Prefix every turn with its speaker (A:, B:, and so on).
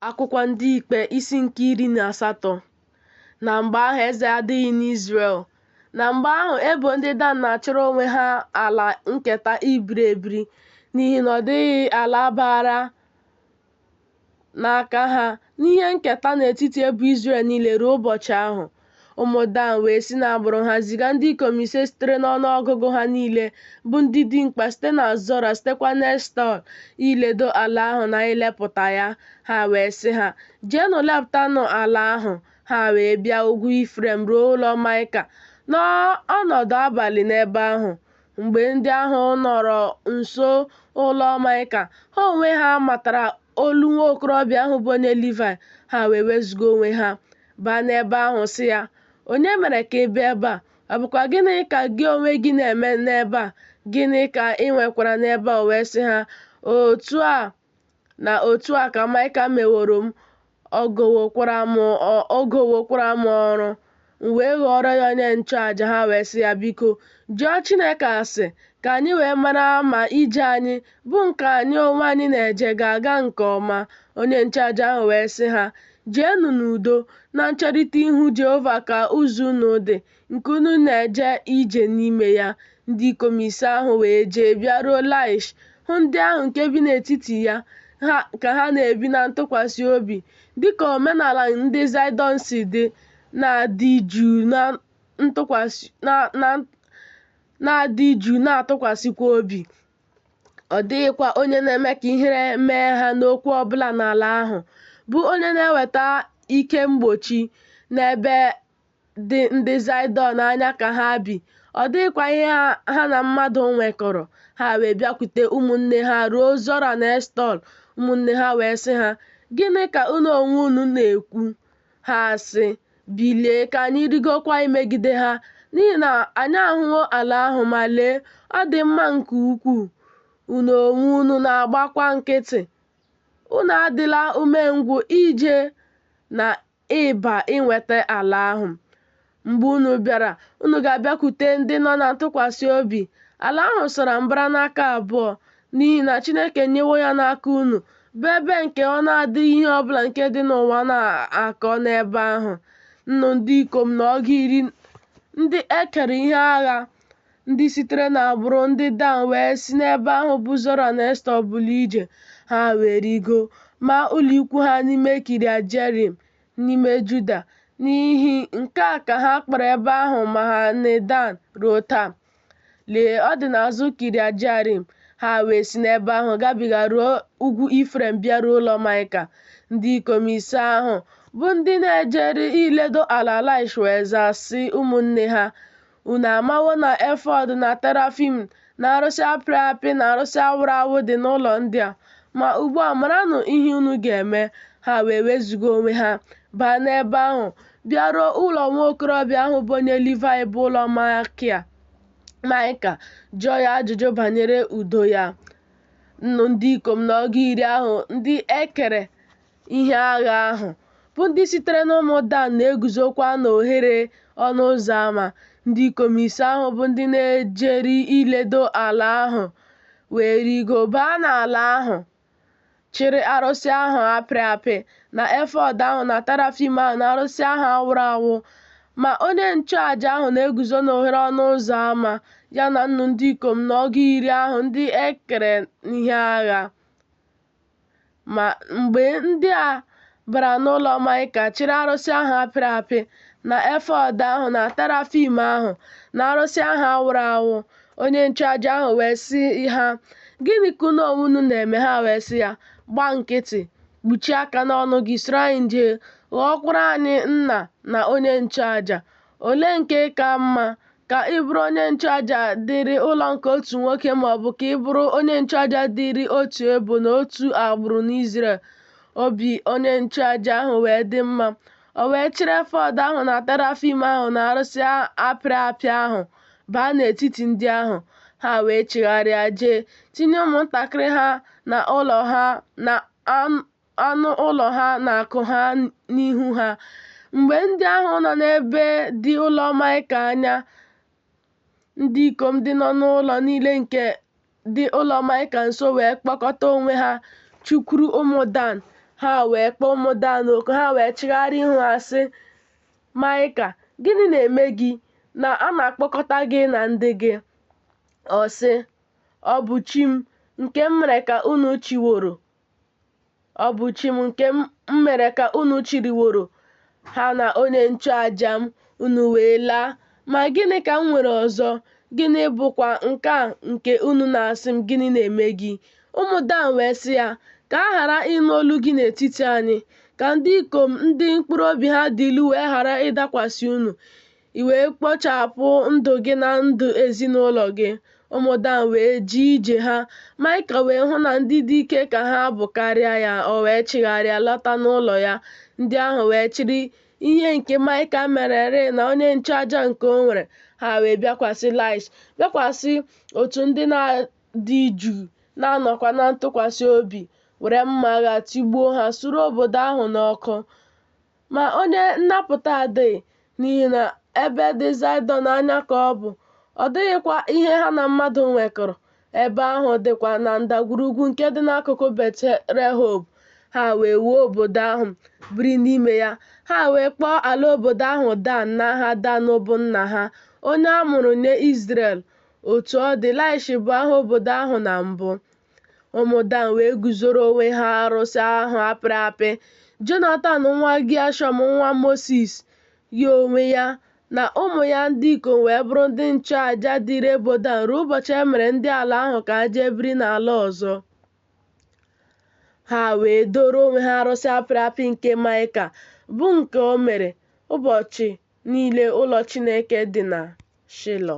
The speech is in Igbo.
A: Akwụkwọ Ndị Ikpe isi nke 18. Na mgbe ahụ eze adịghị n'Izrel. Na mgbe ahụ ebo ndị Dan na-achọrọ onwe ha ala nketa ibiri ebiri, n'ihi na ọ dịghị ala bara n'aka ha n'ihe nketa n'etiti ebo Izrel niile ruo ụbọchị ahụ. Ụmụ Dan wee si n'agbụrụ ha ziga ndị ikom 5 sitere n'ọnụọgụgụ ha niile, bụ ndị dimkpa site na Zora, sitekwa n'Eshtaol, iledo ala ahụ na ilepụta ya. Ha wee sị ha, jeenụ lepụtanụ ala ahụ. Ha wee bịa ugwu Ifrem ruo ụlọ Maịka, n'ọnọdụ abalị n'ebe ahụ. Mgbe ndị ahụ nọrọ nso ụlọ Maịka, ha onwe ha matara olu nwa okorobịa ahụ bụ onye Livayị. Ha wee wezuga onwe ha, baa n'ebe ahụ sị ya, onye mere ka ị bịa ebe a? Ọ bụkwa gịnị ka gị onwe gị na-eme n'ebe a? Gịnị ka ị nwekwara n'ebe a? O wee sị ha, otu a na otu a ka Maịka meworo m, ọ gowokwara m ọrụ. M wee ghọrọ ya onye nchụaja. Ha wee sị ya, biko jụọ Chineke ase, ka anyị wee mara ma ije anyị bụ nke anyị onwe anyị na-eje ga-aga nke ọma. Onye nchụaja ahụ wee sị ha, jeenụ n'udo na ncherịta ihu Jehova ka ụzọ unu dị, nke unu na-eje ije n'ime ya. Ndị ikom 5 ahụ wee jee bịaruo Laish, hụ ndị ahụ nke bi n'etiti ya ka ha na-ebi na ntụkwasị obi, dịka omenala ndị Zidon si dị, na-adị jụụ na-atụkwasịkwa obi. Ọ dịghịkwa onye na-eme ka ihere mee ha n'okwu ọbụla n'ala ahụ, bụ onye na-eweta ike mgbochi n'ebe dị ndị Zidon anya ka ha bi. Ọ dịghịkwa ihe ha na mmadụ nwekọrọ. Ha wee bịakwute ụmụnne ha ruo Zora na Eshtaol. Ụmụnne ha wee sị ha, gịnị ka unu onwe unu na-ekwu? Ha sị, bilie ka anyị rigokwa imegide ha, n'ihi na anyị ahụwo ala ahụ, ma lee, ọ dị mma nke ukwuu. Unu onwe unu na-agbakwa nkịtị. Unu adịla umengwụ ije na ịba inweta ala ahụ. Mgbe unu bịara, unu ga-abịakwute ndị nọ na ntụkwasị obi. Ala ahụ sara mbara n'aka abụọ, n'ihi na Chineke nyewo ya n'aka unu, bụ ebe nke ọ na-adịghị ihe ọbụla nke dị n'ụwa na-akọ n'ebe ahụ. Nnụ ndị ikom na ọgụ 10 ndị ekere ihe agha, ndị sitere n'agbụrụ ndị Dan wee si n'ebe ahụ bụ Zora na Eshtaol bulie ije. Ha wee rigo maa ụlọ ikwu ha n'ime Kiriat Jearim n'ime Juda. N'ihi nke a ka ha kpọrọ ebe ahụ Mahanedan ruo taa. Lee, ọ dị n'azụ Kiriat Jearim. Ha wee si n'ebe ahụ gabiga ruo ugwu Ifrem bịaruo ụlọ Maịka. Ndị ikom 5 ahụ bụ ndị na-ejere iledo ala Laish wee zaa sị ụmụnne ha, unu amawo na efọd na terafim na arụsị apịrị apị na arụsị awụrụ awụ dị n'ụlọ ndị a. Ma ugbu a maranụ ihe unu ga-eme. Ha wee wezuga onwe ha, baa n'ebe ahụ bịaruo ụlọ nwa okorobịa ahụ bụ onye Livayị bụ ụlọ Maịka, jụọ ya ajụjụ banyere udo ya. Nnụ ndị ikom na ọgụ 10 ahụ ndị ekere ihe agha ahụ, bụ ndị sitere n'ụmụ Dan, na-eguzokwa n'ohere ọnụ ụzọ ámá. Ndị ikom 5 ahụ bụ ndị na-ejeri iledo ala ahụ wee rigo baa n'ala ahụ, chịrị arụsị ahụ apịrị apị na efọd ahụ na terafim ahụ na arụsị ahụ awụrụ awụ. Ma onye nchụaja ahụ na-eguzo n'ohere ọnụ ụzọ ámá, ya na nnụ ndị ikom na ọgụ 10 ahụ ndị ekere ihe agha. Ma mgbe ndị a bara n'ụlọ Maịka, chịrị arụsị ahụ apịrị apị na efọd ahụ na terafim ahụ na arụsị ahụ awụrụ awụ, onye nchụaja ahụ wee sị ha, gịnị ka unu onwe unu na-eme? Ha wee sị ya, gbaa nkịtị, kpuchie aka n'ọnụ gị, soro anyị jee, ghọọkwara anyị nna na onye nchụaja. Olee nke ka mma, ka ị bụrụ onye nchụaja dịrị ụlọ nke otu nwoke, ma ọ bụ ka ị bụrụ onye nchụaja dịrị otu ebo na otu agbụrụ n'Izrel? Obi onye nchụaja ahụ wee dị mma. O wee chịrị efọd ahụ na terafim ahụ na arụsị apịrị apị ahụ baa n'etiti ndị ahụ. Ha wee chigharịa jee tinye ụmụntakịrị ha na ụlọ ha na anụ ụlọ ha na akụ ha n'ihu ha. Mgbe ndị ahụ nọ n'ebe dị ụlọ Maịka anya, ndị ikom dị nọ n'ụlọ niile nke dị ụlọ Maịka nso wee kpọkọta onwe ha chụkwuru ụmụ Dan. ha wee kpọọ ụmụ Dan oku, ha wee chigharịa ihu ha sị, Maịka, gịnị na-eme gị na a na-akpọkọta gị na ndị gị? Ọ sị, ọ bụ chi m nke m mere ka unu chiworo. Ọ bụ chi m nke m mere ka unu chiriworo ha na onye nchụaja m, unu wee laa. Ma gịnị ka m nwere ọzọ? Gịnị bụkwa nke a nke unu na-asị m, gịnị na-eme gị? Ụmụ Dan wee sị ya, ka a ghara ịnụ olu gị n'etiti anyị, ka ndị ikom ndị mkpụrụ obi ha dị ilu wee ghara ịdakwasị unu, i wee kpochapụ ndụ gị na ndụ ezinụlọ gị. Ụmụ Dan wee jee ije ha. Maịka wee hụ na ndị dị ike ka ha bụ karịa ya, o wee chigharịa lọta n'ụlọ ya. Ndị ahụ wee chịrị ihe nke Maịka mererị na onye nchụaja nke o nwere, ha wee bịakwasị Laish, bịakwasị otu ndị na-adị juu na-anọkwa na ntụkwasị obi, were mma agha tigbuo ha, suru obodo ahụ n'ọkụ. Ma onye nnapụta adịghị, n'ihi na ebe dị Zaịdọn anya ka ọ bụ. Ọ dịghịkwa ihe ha na mmadụ nwekọrọ. Ebe ahụ dịkwa na ndagwurugwu nke dị n'akụkụ Bet-Rehob. Ha wee wuo obodo ahụ, biri n'ime ya. Ha wee kpọọ ala obodo ahụ Dan n'aha Dan bụ nna ha, onye a mụrụ nye Izrel. Otu ọ dị, Laish bụ aha obodo ahụ na mbụ. Ụmụ Dan wee guzoro onwe ha arụsị ahụ apịrị apị. Jonatan nwa Geshọm nwa Mosis, ya onwe ya na ụmụ ya ndị ikom wee bụrụ ndị nchụaja dịịrị ebo Dan ruo ụbọchị e mere ndị ala ahụ ka ha jee biri n'ala ọzọ. Ha wee doro onwe ha arụsị apịrị apị nke Maịka, bụ nke o mere ụbọchị niile ụlọ Chineke dị na Shilo.